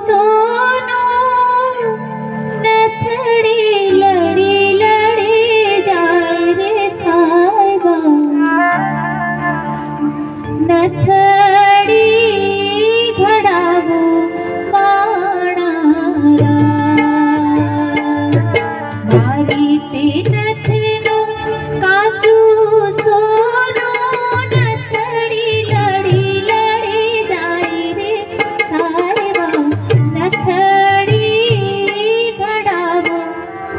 सोनो नथड़ी लड़ी लड़ी जाए रे सायबा नथड़ी घडावो माणारा मारी ते नथनो काचू सोनो नथड़ी लड़ी लड़ी जाए रे सायबा नथड़ी घडावो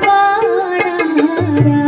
माणारा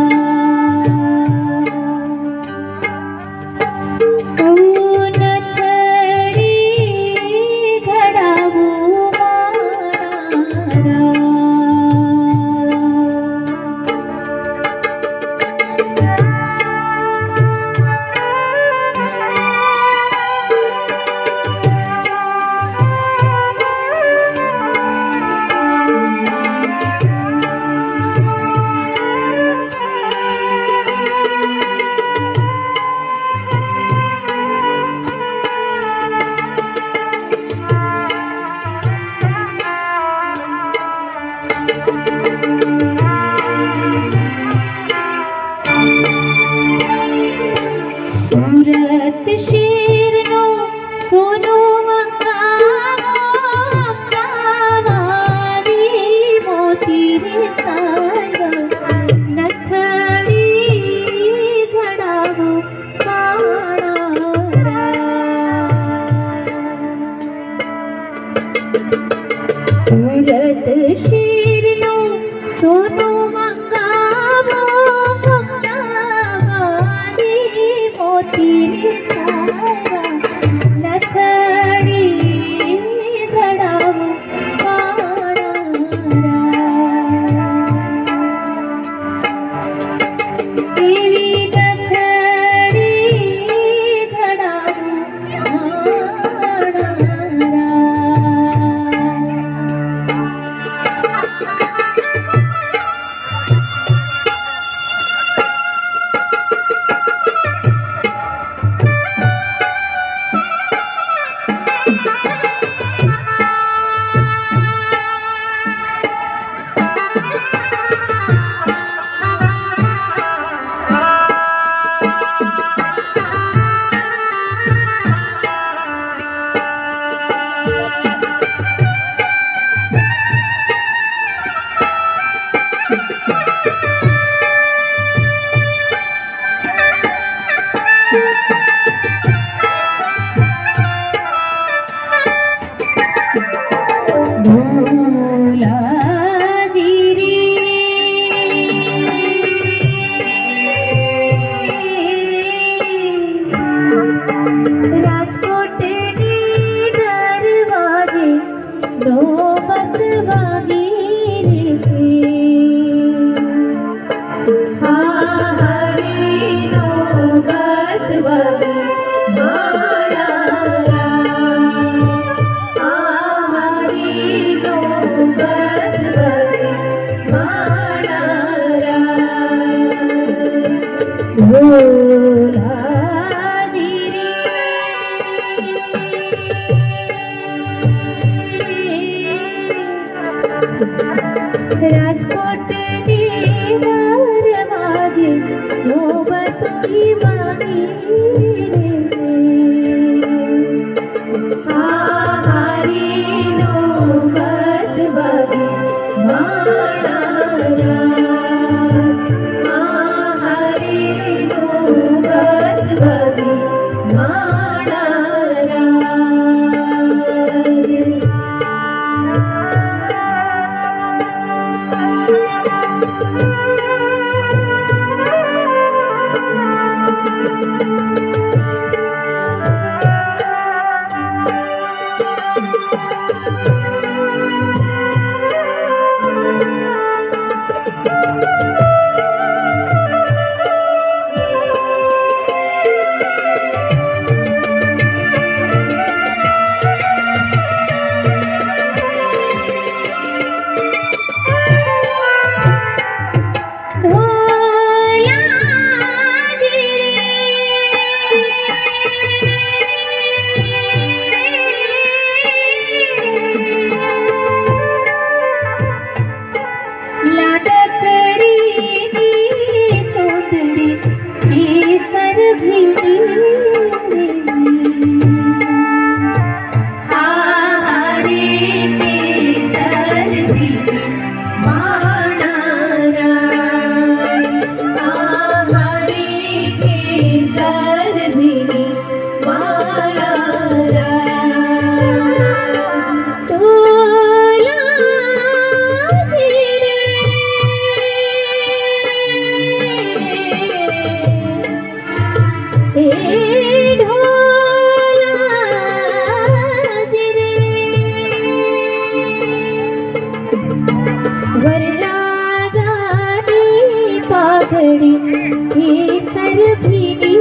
सूरत शेरनो सोनो मकामो कावारी मोती रे सायबा नथड़ी घडावो माणारा सूरत शेरनो सोनो मकामो मोती रे सायबा नथड़ी घडावो माणारा देवी नथड़ी घडावो माणारा नौबत वागी रे हरी नौबत वागी माणारा हरी नौबत वागी माणारा भोला राजकोट दरवाजे नौबत ही मांगी हरी नौबत वागी माणारा हरी नौबत वागी माणारा भिली हा हरी केसर भिली मानारा हा हरी केसर भिली मानारा तोला ए ढोला जिरे वरराजानी पाघडी केसर भिली